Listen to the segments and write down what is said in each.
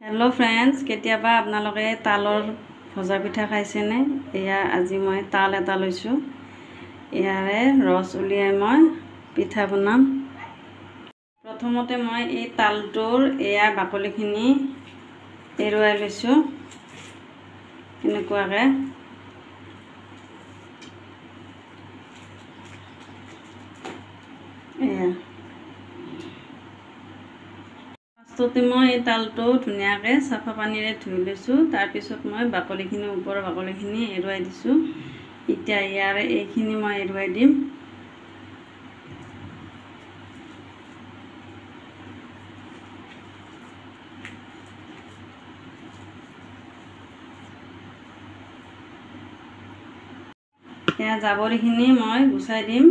hello friends केतियाबा आपनालोके तालर भजा पिठा खाइसेने एया আজি মই ताल এটা লৈছো ইয়াৰে ৰস উলিয়াই মই পিঠা বনাম প্ৰথমতে মই এই তালটোৰ এয়া বাকলিখিনি এৰুৱাই লৈছো এনেকুৱাকে এয়া ফাৰ্ষ্টতে মই এই তালটো ধুনীয়াকৈ চাফা পানীৰে ধুই লৈছোঁ তাৰপিছত মই বাকলিখিনি ওপৰৰ বাকলিখিনি এৰুৱাই দিছোঁ এতিয়া ইয়াৰে এইখিনি মই এৰুৱাই দিম এয়া জাবৰিখিনি মই গুচাই দিম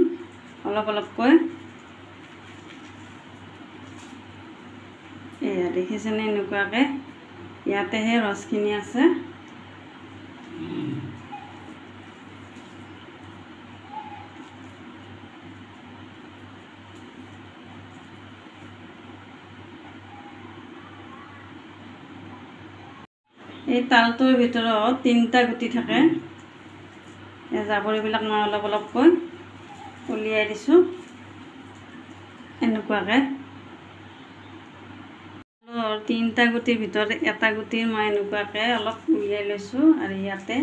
অলপ অলপকৈ এয়া দেখিছেনে এনেকুৱাকৈ ইয়াতেহে ৰসখিনি আছে এই তালটোৰ ভিতৰত তিনিটা গুটি থাকে এই জাবৰিবিলাক মই অলপ অলপকৈ উলিয়াই দিছোঁ এনেকুৱাকৈ তিনিটা গুটিৰ ভিতৰত এটা গুটিৰ মই এনেকুৱাকৈ অলপ উলিয়াই লৈছোঁ আৰু ইয়াতে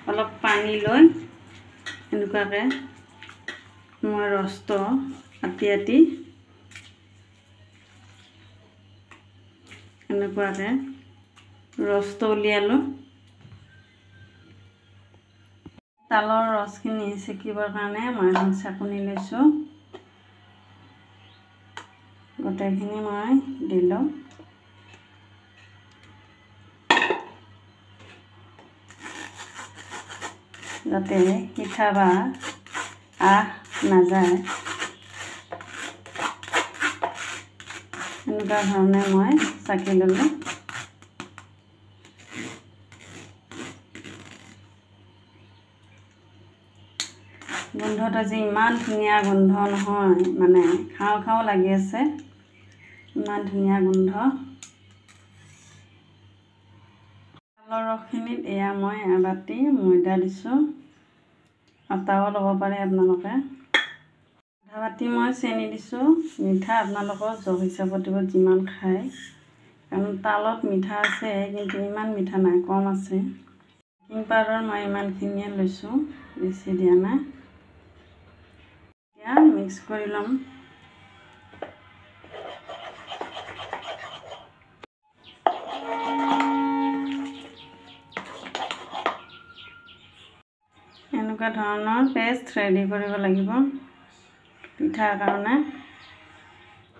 অলপ পানী লৈ এনেকুৱাকৈ মই ৰসটো আতি আতি এনেকুৱাকৈ ৰসটো উলিয়ালোঁ তালৰ ৰসখিনি চেকিবৰ কাৰণে মই এখন চাকনি লৈছোঁ গোটেইখিনি মই দিলোঁ যাতে পিঠা বা আহ নাযায় এনেকুৱা ধৰণে মই চাকি ল'লোঁ গোন্ধটো যে ইমান ধুনীয়া গোন্ধ নহয় মানে খাওঁ খাওঁ লাগি আছে ইমান ধুনীয়া গোন্ধ তালৰ ৰসখিনিত এয়া মই এবাটি ময়দা দিছোঁ আটাও ল'ব পাৰে আপোনালোকে আধা বাটি মই চেনি দিছোঁ মিঠা আপোনালোকৰ জোখ হিচাপত দিব যিমান খায় কাৰণ তালত মিঠা আছে কিন্তু ইমান মিঠা নাই কম আছে বেকিং পাউডাৰ মই ইমানখিনিয়ে লৈছোঁ বেছি দিয়া নাই এতিয়া মিক্স কৰি ল'ম এনেকুৱা ধৰণৰ পেষ্ট ৰেডি কৰিব লাগিব পিঠাৰ কাৰণে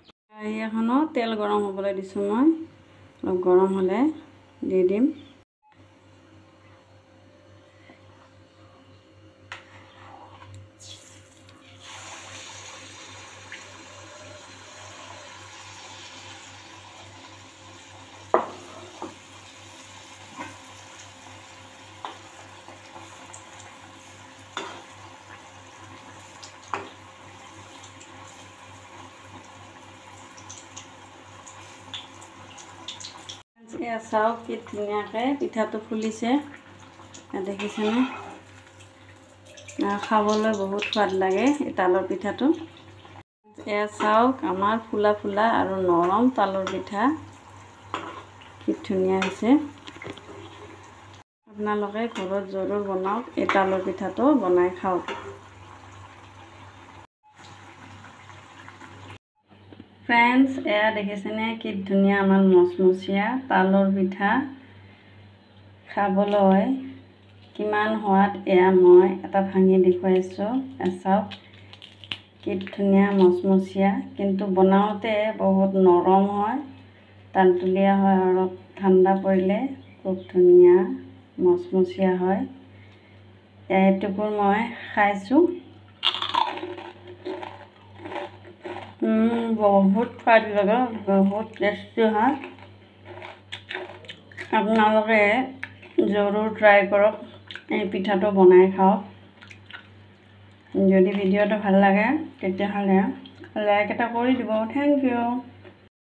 কেৰাহী এখনত তেল গৰম হ'বলৈ দিছোঁ মই অলপ গৰম হ'লে দি দিম এয়া চাওক কি ধুনীয়াকৈ পিঠাটো ফুলিছে দেখিছেনে খাবলৈ বহুত সোৱাদ লাগে এই তালৰ পিঠাটো এয়া চাওক আমাৰ ফুলা ফুলা আৰু নৰম তালৰ পিঠা কি ধুনীয়া হৈছে আপোনালোকে ঘৰত জৰুৰ বনাওক এই তালৰ পিঠাটো বনাই খাওক ফ্ৰেন্ডছ এয়া দেখিছেনে কি ধুনীয়া আমাৰ মচমচীয়া তালৰ পিঠা খাবলৈ কিমান সোৱাদ এয়া মই এটা ভাঙি দেখুৱাইছোঁ চাওক কি ধুনীয়া মচমচীয়া কিন্তু বনাওঁতে বহুত নৰম হয় তালতুলীয়া হয় অলপ ঠাণ্ডা পৰিলে খুব ধুনীয়া মচমচীয়া হয় এইটুকুৰ মই খাইছোঁ বহুত সোৱাদ লগা বহুত টেষ্টি হয় আপোনালোকে জৰুৰ ট্ৰাই কৰক এই পিঠাটো বনাই খাওক যদি ভিডিঅ'টো ভাল লাগে তেতিয়াহ'লে লাইক এটা কৰি দিব থেংক ইউ